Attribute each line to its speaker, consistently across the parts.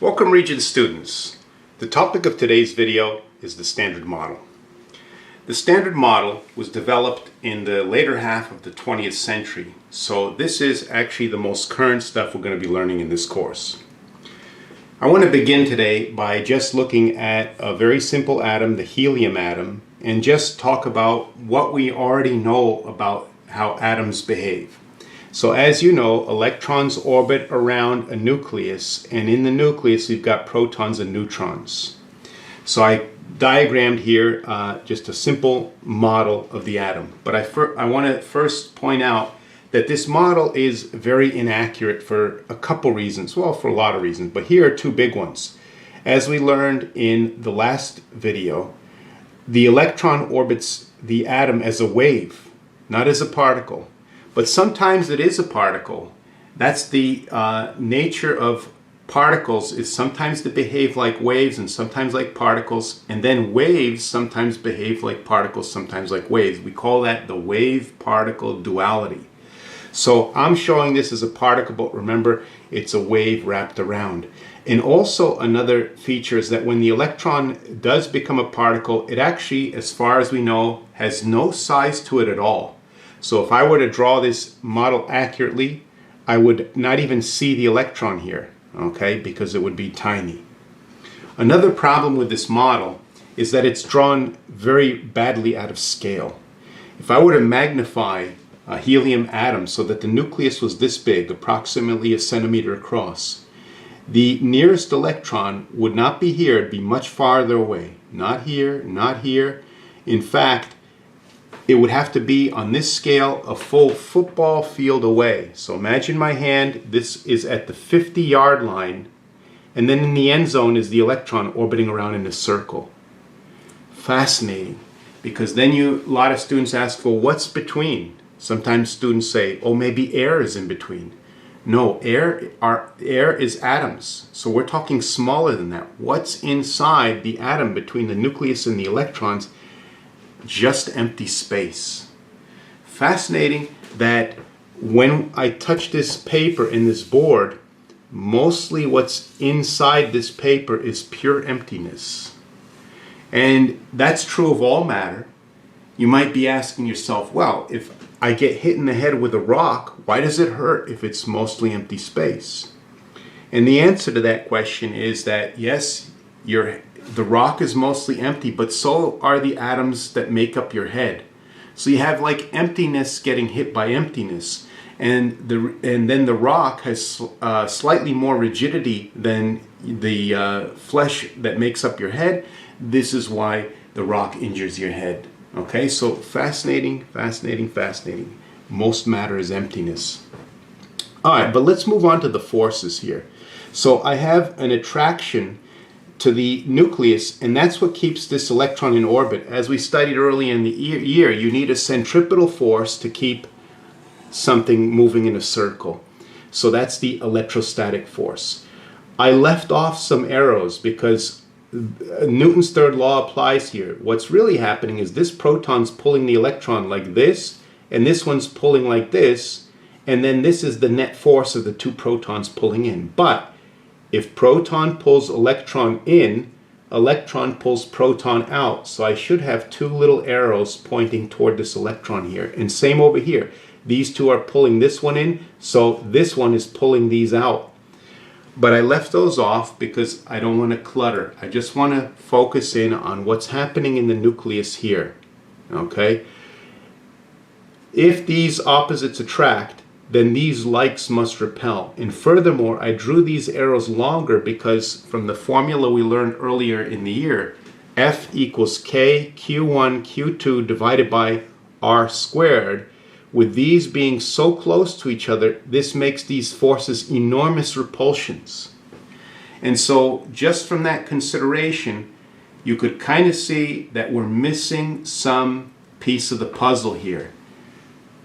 Speaker 1: Welcome Regents students. The topic of today's video is the Standard Model. The Standard Model was developed in the later half of the 20th century, so this is actually the most current stuff we're going to be learning in this course. I want to begin today by just looking at a very simple atom, the helium atom, and just talk about what we already know about how atoms behave. So as you know, electrons orbit around a nucleus, and in the nucleus we've got protons and neutrons. So I diagrammed here just a simple model of the atom. But I want to first point out that this model is very inaccurate for a couple reasons. Well, for a lot of reasons, but here are two big ones. As we learned in the last video, the electron orbits the atom as a wave, not as a particle. But sometimes it is a particle. That's the nature of particles, is sometimes they behave like waves and sometimes like particles, and then waves sometimes behave like particles, sometimes like waves. We call that the wave-particle duality. So I'm showing this as a particle, but remember, it's a wave wrapped around. And also another feature is that when the electron does become a particle, it actually, as far as we know, has no size to it at all. So if I were to draw this model accurately, I would not even see the electron here, okay, because it would be tiny. Another problem with this model is that it's drawn very badly out of scale. If I were to magnify a helium atom so that the nucleus was this big, approximately 1 centimeter across, the nearest electron would not be here, it'd be much farther away. Not here, not here. In fact, it would have to be on this scale a full football field away. So imagine my hand, this is at the 50-yard line, and then in the end zone is the electron orbiting around in a circle. Fascinating, because then a lot of students ask, well, what's between? Sometimes students say, oh, maybe air is in between. No, air is atoms. So we're talking smaller than that. What's inside the atom between the nucleus and the electrons? Just empty space. Fascinating that when I touch this paper in this board, mostly what's inside this paper is pure emptiness. And that's true of all matter. You might be asking yourself, well, if I get hit in the head with a rock, why does it hurt if it's mostly empty space? And the answer to that question is that yes, the rock is mostly empty, but so are the atoms that make up your head. So you have like emptiness getting hit by emptiness, and then the rock has slightly more rigidity than the flesh that makes up your head. This is why the rock injures your head. Okay, so fascinating, fascinating, fascinating. Most matter is emptiness. All right, but let's move on to the forces here. So I have an attraction to the nucleus, and that's what keeps this electron in orbit. As we studied early in the year, you need a centripetal force to keep something moving in a circle. So that's the electrostatic force. I left off some arrows because Newton's third law applies here. What's really happening is this proton's pulling the electron like this, and this one's pulling like this, and then this is the net force of the two protons pulling in. But if proton pulls electron in, electron pulls proton out. So I should have two little arrows pointing toward this electron here. And same over here. These two are pulling this one in, so this one is pulling these out. But I left those off because I don't want to clutter. I just want to focus in on what's happening in the nucleus here. Okay? If these opposites attract, then these likes must repel. And furthermore, I drew these arrows longer because from the formula we learned earlier in the year, F equals K Q1 Q2 divided by R squared. With these being so close to each other, this makes these forces enormous repulsions. And so just from that consideration, you could kind of see that we're missing some piece of the puzzle here.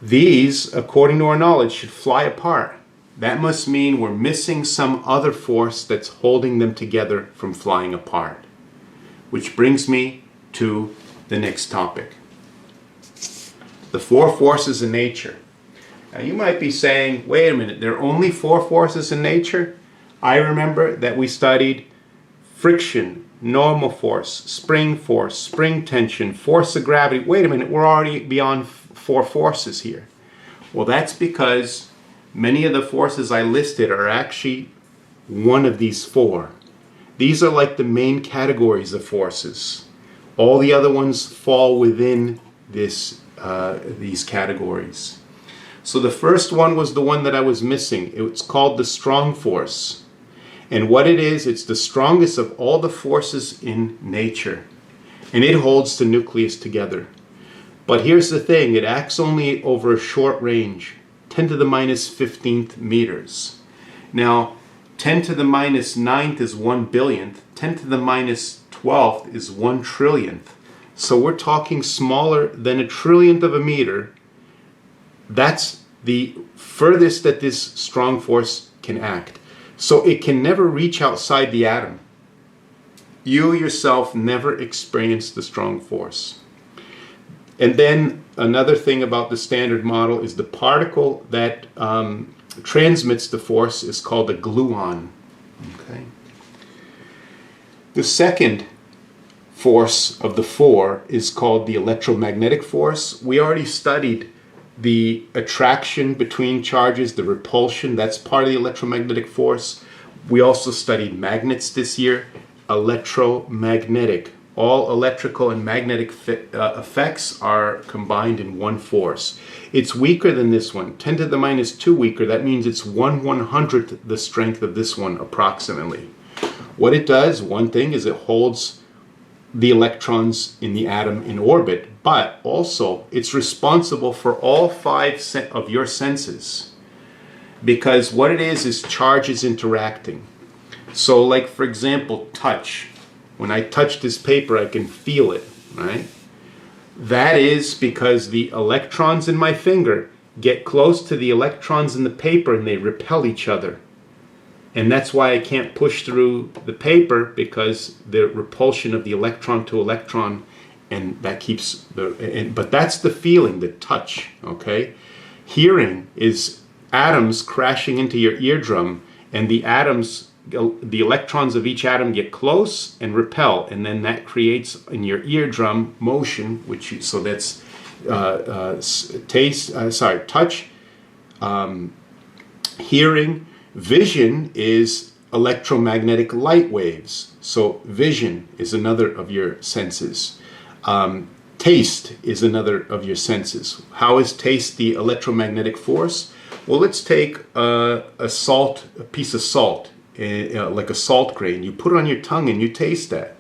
Speaker 1: These, according to our knowledge, should fly apart. That must mean we're missing some other force that's holding them together from flying apart. Which brings me to the next topic. The four forces in nature. Now you might be saying, wait a minute, there are only four forces in nature? I remember that we studied friction, normal force, spring tension, force of gravity. Wait a minute, we're already beyond 4 forces here. Well, that's because many of the forces I listed are actually one of these 4. These are like the main categories of forces. All the other ones fall within these categories. So the first one was the one that I was missing. It's called the strong force. And what it is, it's the strongest of all the forces in nature. And it holds the nucleus together. But here's the thing, it acts only over a short range, 10 to the minus 15th meters. Now, 10 to the minus 9th is 1 billionth, 10 to the minus 12th is 1 trillionth. So we're talking smaller than a trillionth of a meter. That's the furthest that this strong force can act. So it can never reach outside the atom. You yourself never experience the strong force. And then another thing about the Standard Model is the particle that transmits the force is called a gluon. Okay. The second force of the 4 is called the electromagnetic force. We already studied the attraction between charges, the repulsion, that's part of the electromagnetic force. We also studied magnets this year. Electromagnetic. All electrical and magnetic effects are combined in one force. It's weaker than this one, 10 to the minus 2 weaker. That means it's 1/100th the strength of this one approximately. What it does, one thing, is it holds the electrons in the atom in orbit, but also it's responsible for all 5 of your senses, because what it is charges interacting. So like, for example, touch. When I touch this paper, I can feel it, right? That is because the electrons in my finger get close to the electrons in the paper and they repel each other. And that's why I can't push through the paper, because the repulsion of the electron to electron, and that keeps but that's the feeling, the touch, okay? Hearing is atoms crashing into your eardrum, and the electrons of each atom get close and repel, and then that creates in your eardrum motion, so that's touch, hearing. Vision is electromagnetic light waves. So vision is another of your senses. Taste is another of your senses. How is taste the electromagnetic force? Well, let's take a piece of salt, like a salt grain. You put it on your tongue and you taste that.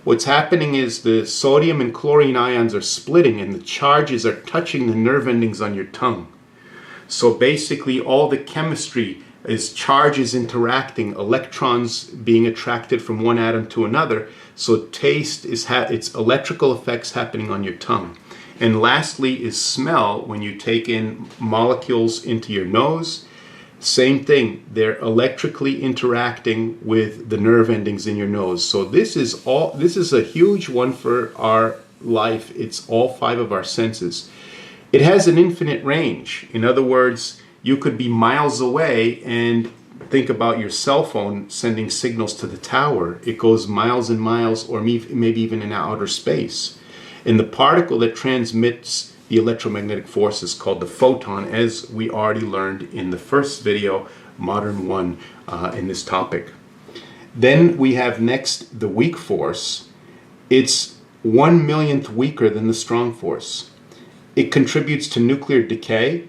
Speaker 1: What's happening is the sodium and chlorine ions are splitting and the charges are touching the nerve endings on your tongue. So basically all the chemistry is charges interacting, electrons being attracted from one atom to another. So taste is it's electrical effects happening on your tongue. And lastly is smell. When you take in molecules into your nose, same thing. They're electrically interacting with the nerve endings in your nose. So this is a huge one for our life. It's all 5 of our senses. It has an infinite range. In other words, you could be miles away and think about your cell phone sending signals to the tower. It goes miles and miles, or maybe even in outer space. And the particle that transmits the electromagnetic force is called the photon, as we already learned in the first video, Modern 1, in this topic. Then we have next the weak force. It's 1/1,000,000th weaker than the strong force. It contributes to nuclear decay,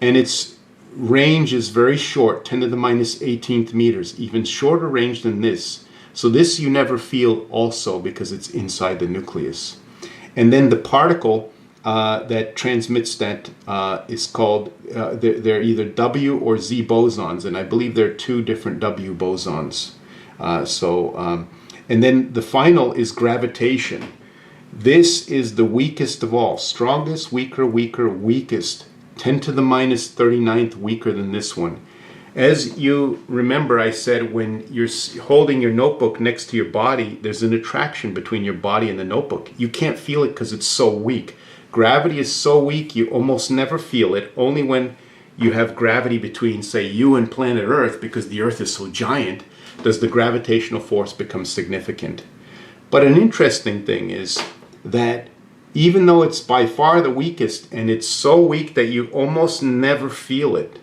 Speaker 1: and its range is very short, 10 to the minus 18th meters, even shorter range than this. So this you never feel also, because it's inside the nucleus. And then the particle that transmits that is called, they're either W or Z bosons, and I believe there are 2 different W bosons. And then the final is gravitation. This is the weakest of all. Strongest, weaker, weakest. 10 to the minus 39th weaker than this one. As you remember, I said when you're holding your notebook next to your body, there's an attraction between your body and the notebook. You can't feel it because it's so weak. Gravity is so weak, you almost never feel it. Only when you have gravity between, say, you and planet Earth, because the Earth is so giant, does the gravitational force become significant. But an interesting thing is that even though it's by far the weakest, and it's so weak that you almost never feel it,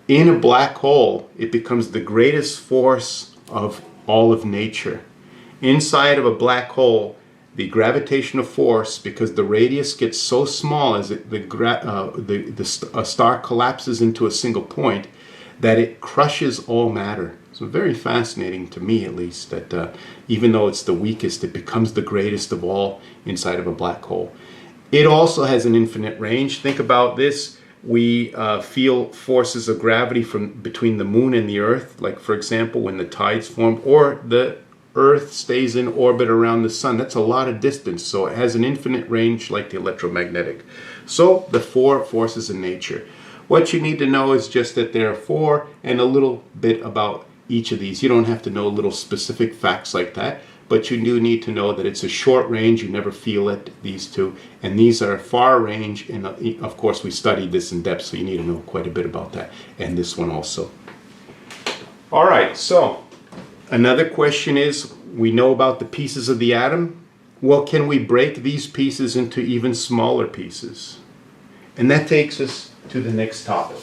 Speaker 1: in a black hole, it becomes the greatest force of all of nature. Inside of a black hole, the gravitational force, because the radius gets so small as a star collapses into a single point, that it crushes all matter. So very fascinating to me, at least, that even though it's the weakest, it becomes the greatest of all inside of a black hole. It also has an infinite range. Think about this. We feel forces of gravity from between the moon and the Earth, like, for example, when the tides form, or the Earth stays in orbit around the sun. That's a lot of distance, so it has an infinite range like the electromagnetic. So the four forces in nature. What you need to know is just that there are four, and a little bit about each of these. You don't have to know little specific facts like that, but you do need to know that it's a short range. You never feel it, these two, and these are far range, and of course we studied this in depth, so you need to know quite a bit about that, and this one also. All right, so another question is, we know about the pieces of the atom. Well, can we break these pieces into even smaller pieces? And that takes us to the next topic.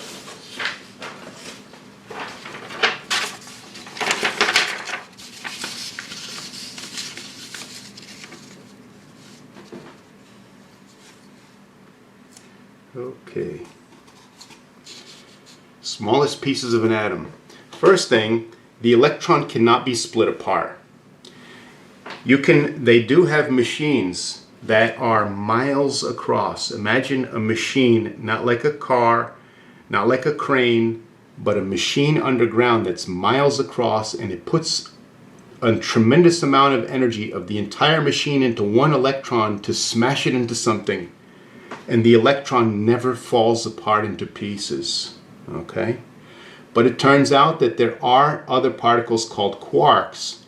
Speaker 1: Okay. Smallest pieces of an atom. First thing, the electron cannot be split apart. They do have machines that are miles across. Imagine a machine, not like a car, not like a crane, but a machine underground that's miles across, and it puts a tremendous amount of energy of the entire machine into one electron to smash it into something. And the electron never falls apart into pieces, okay? But it turns out that there are other particles called quarks,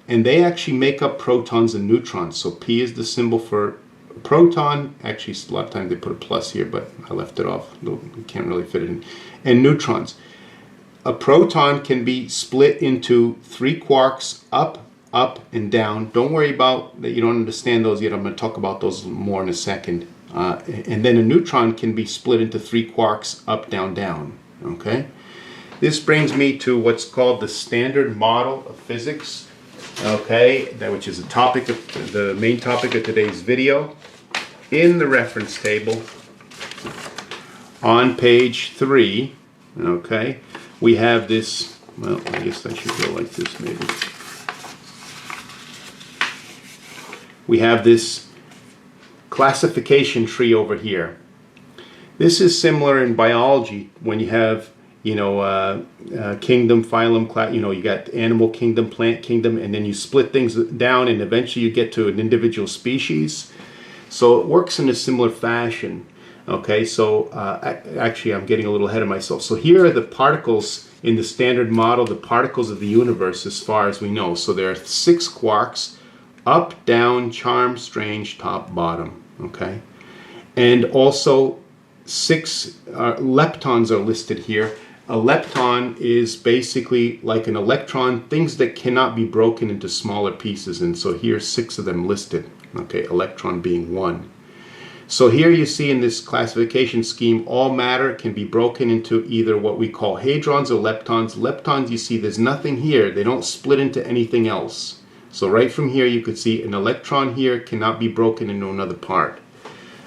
Speaker 1: and they actually make up protons and neutrons. So P is the symbol for proton. Actually, a lot of times they put a plus here, but I left it off. You can't really fit it in. And neutrons. A proton can be split into 3 quarks, up, up, and down. Don't worry about that. You don't understand those yet. I'm going to talk about those more in a second. And then a neutron can be split into 3 quarks, up, down, down. Okay? This brings me to what's called the standard model of physics. Okay, which is the main topic of today's video. In the reference table on page 3, okay, we have this. Well, I guess I should go like this maybe. We have this classification tree over here. This is similar in biology when you have, kingdom, phylum, class, you got animal kingdom, plant kingdom, and then you split things down and eventually you get to an individual species. So it works in a similar fashion. Okay, so actually I'm getting a little ahead of myself. So here are the particles in the standard model, the particles of the universe as far as we know. So there are 6 quarks, up, down, charm, strange, top, bottom. Okay, and also 6 leptons are listed here. A lepton is basically like an electron, things that cannot be broken into smaller pieces, and so here's 6 of them listed. Okay, electron being 1. So here you see in this classification scheme, all matter can be broken into either what we call hadrons or leptons. Leptons, you see there's nothing here. They don't split into anything else. So right from here you could see an electron here cannot be broken into another part.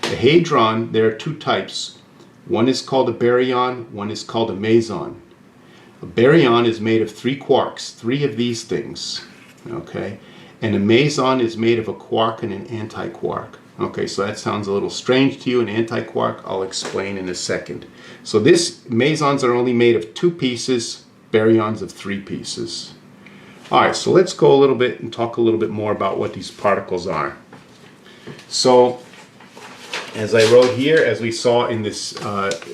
Speaker 1: The hadron, there are 2 types. One is called a baryon, one is called a meson. A baryon is made of 3 quarks, 3 of these things, okay? And a meson is made of a quark and an antiquark. Okay, so that sounds a little strange to you, an antiquark. I'll explain in a second. So mesons are only made of 2 pieces, baryons of 3 pieces. All right, so let's go a little bit and talk a little bit more about what these particles are. So, as I wrote here, as we saw in this,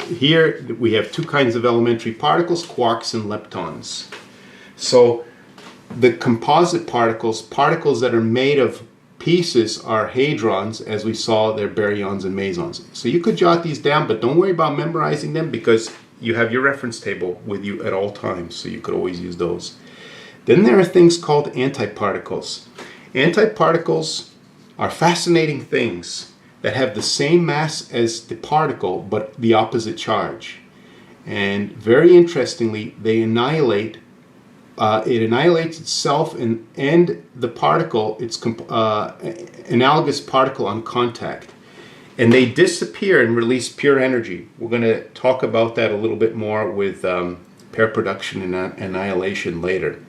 Speaker 1: here we have 2 kinds of elementary particles, quarks and leptons. So the composite particles, particles that are made of pieces are hadrons, as we saw they're baryons and mesons. So you could jot these down, but don't worry about memorizing them because you have your reference table with you at all times, so you could always use those. Then there are things called antiparticles. Antiparticles are fascinating things that have the same mass as the particle but the opposite charge. And very interestingly, they annihilate. It annihilates itself and the particle, its analogous particle on contact. And they disappear and release pure energy. We're going to talk about that a little bit more with pair production and annihilation later.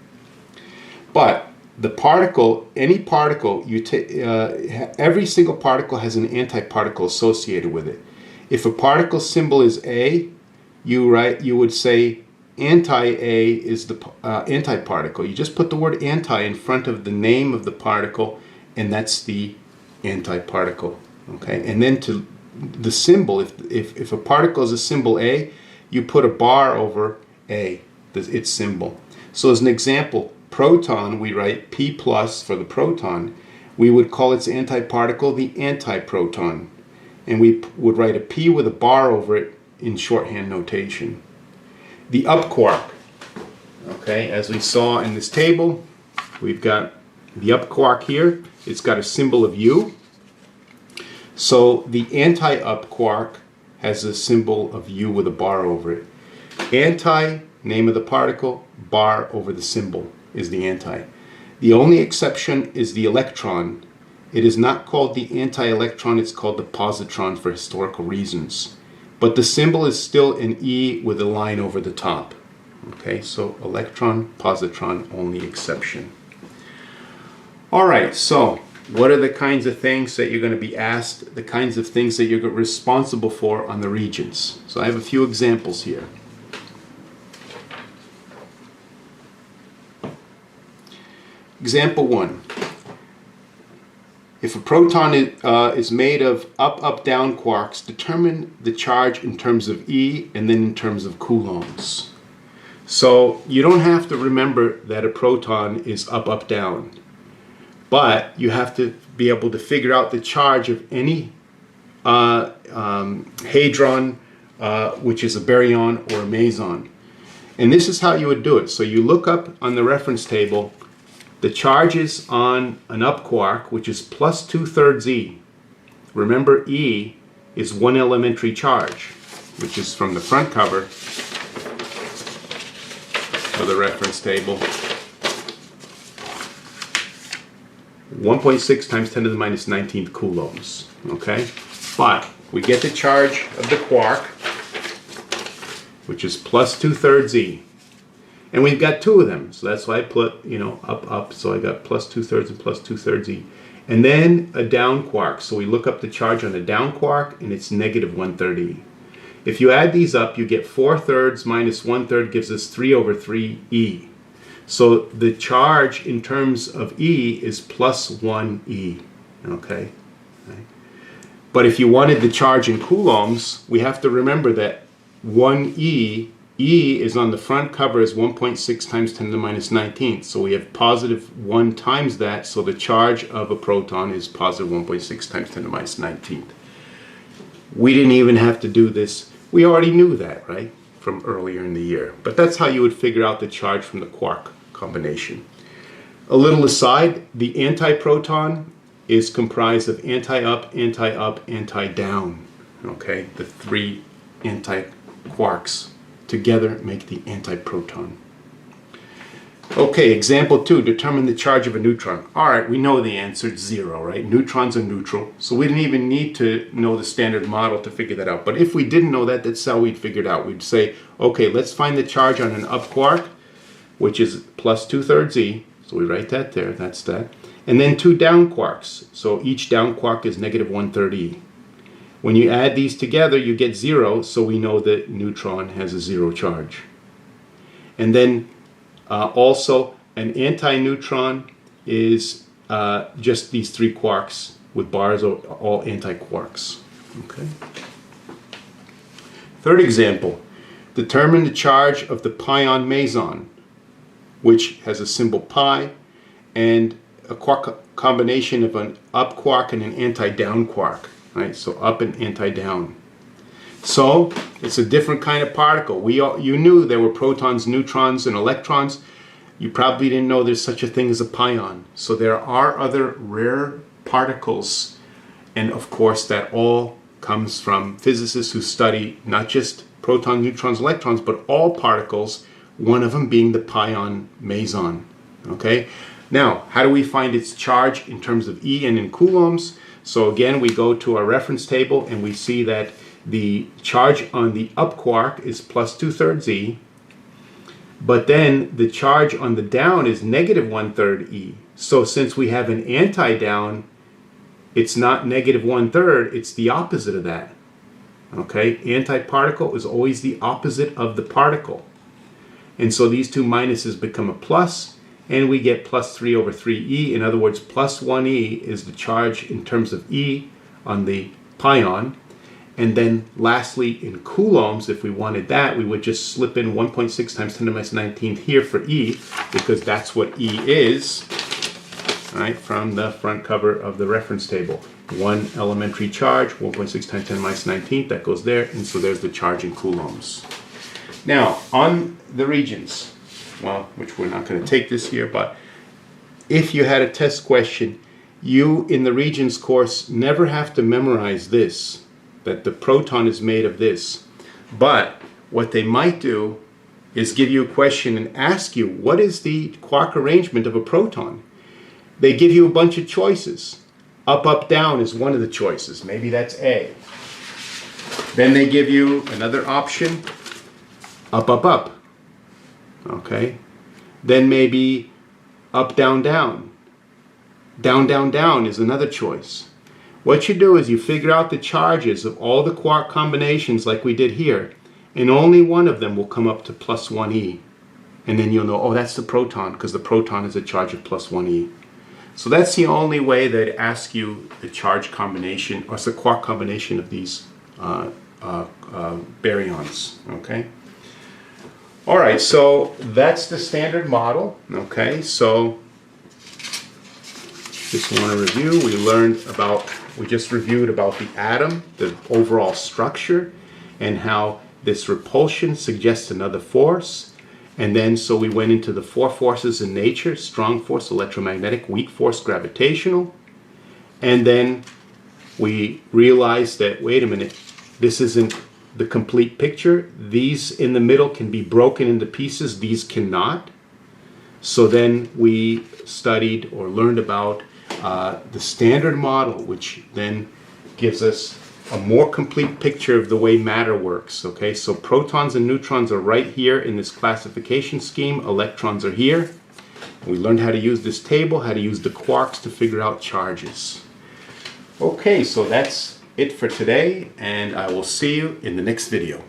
Speaker 1: But the particle, any particle, every single particle has an antiparticle associated with it. If a particle symbol is A, you would say anti-A is the antiparticle. You just put the word anti in front of the name of the particle, and that's the antiparticle. Okay, and then to the symbol, if a particle is a symbol A, you put a bar over A, its symbol. So as an example, proton, we write P plus for the proton. We would call its antiparticle the antiproton, and we would write a P with a bar over it in shorthand notation. The up quark, okay, as we saw in this table, we've got the up quark here. It's got a symbol of U. So the anti-up quark has a symbol of U with a bar over it. Anti, name of the particle, bar over the symbol is the anti. The only exception is the electron. It is not called the anti-electron, it's called the positron for historical reasons. But the symbol is still an E with a line over the top. Okay, so electron, positron, only exception. All right, so what are the kinds of things that you're going to be asked, the kinds of things that you're responsible for on the Regents? So I have a few examples here. Example 1. If a proton is made of up-up-down quarks, determine the charge in terms of E and then in terms of coulombs. So you don't have to remember that a proton is up-up-down, but you have to be able to figure out the charge of any hadron, which is a baryon or a meson. And this is how you would do it. So you look up on the reference table the charges on an up quark, which is plus 2/3 E. Remember, E is one elementary charge, which is from the front cover of the reference table. 1.6 times 10 to the minus 19th coulombs. Okay? But we get the charge of the quark, which is plus 2/3 E. And we've got two of them, so that's why I put, up, up. So I got plus 2/3 and plus 2/3 E. And then a down quark. So we look up the charge on a down quark, and it's negative 1/3 E. If you add these up, you get 4/3 minus 1/3 gives us 3/3 E. So the charge in terms of E is plus 1 E. Okay? But if you wanted the charge in coulombs, we have to remember that 1 E is on the front cover as 1.6 times 10 to the minus 19th. So we have positive 1 times that, so the charge of a proton is positive 1.6 times 10 to the minus 19th. We didn't even have to do this. We already knew that, right, from earlier in the year. But that's how you would figure out the charge from the quark combination. A little aside, the antiproton is comprised of anti-up, anti-up, anti-down. Okay, the three anti-quarks together make the antiproton. Okay, example 2, determine the charge of a neutron. All right, we know the answer, it's 0, right? Neutrons are neutral, so we didn't even need to know the standard model to figure that out. But if we didn't know that, that's how we'd figure it out. We'd say, okay, let's find the charge on an up quark, which is plus 2/3 E, so we write that there, that's that. And then 2 down quarks, so each down quark is negative 1/3 E. When you add these together, you get 0, so we know that neutron has a 0 charge. And then also, an anti-neutron is just these 3 quarks with bars, all anti-quarks. Okay. Third example, determine the charge of the pion meson, which has a symbol pi, and a quark combination of an up quark and an anti-down quark, right? So up and anti-down. So it's a different kind of particle. You knew there were protons, neutrons, and electrons. You probably didn't know there's such a thing as a pion. So there are other rare particles, and of course that all comes from physicists who study not just protons, neutrons, electrons, but all particles, one of them being the pion meson. Okay? Now, how do we find its charge in terms of E and in coulombs? So again, we go to our reference table and we see that the charge on the up quark is plus 2/3 E, but then the charge on the down is negative 1/3 E. So since we have an anti-down, it's not negative 1/3, it's the opposite of that. Okay, antiparticle is always the opposite of the particle. And so these two minuses become a plus, and we get plus 3/3E. In other words, plus 1E is the charge in terms of E on the pion. And then lastly, in coulombs, if we wanted that, we would just slip in 1.6 times 10 to the minus 19th here for E, because that's what E is, right, from the front cover of the reference table. One elementary charge, 1.6 times 10 to the minus 19th, that goes there, and so there's the charge in coulombs. Now, on the Regents, well, which we're not going to take this year, but if you had a test question, you in the Regents course never have to memorize this, that the proton is made of this. But what they might do is give you a question and ask you, what is the quark arrangement of a proton? They give you a bunch of choices. Up, up, down is one of the choices. Maybe that's A. Then they give you another option, up, up, up. Okay. Then maybe up, down, down. Down, down, down is another choice. What you do is you figure out the charges of all the quark combinations like we did here, and only one of them will come up to plus 1E. And then you'll know, oh, that's the proton, because the proton is a charge of plus 1E. So that's the only way they'd ask you the charge combination, or the quark combination of these baryons. Okay? All right, so that's the standard model. Okay, so just want to review. We just reviewed about the atom, the overall structure, and how this repulsion suggests another force. And then so we went into the four forces in nature: strong force, electromagnetic; weak force, gravitational. And then we realized that, wait a minute, this isn't the complete picture. These in the middle can be broken into pieces, these cannot. So then we studied or learned about the standard model, which then gives us a more complete picture of the way matter works. Okay, so protons and neutrons are right here in this classification scheme. Electrons are here. We learned how to use this table, how to use the quarks to figure out charges. Okay, so that's it for today, and I will see you in the next video.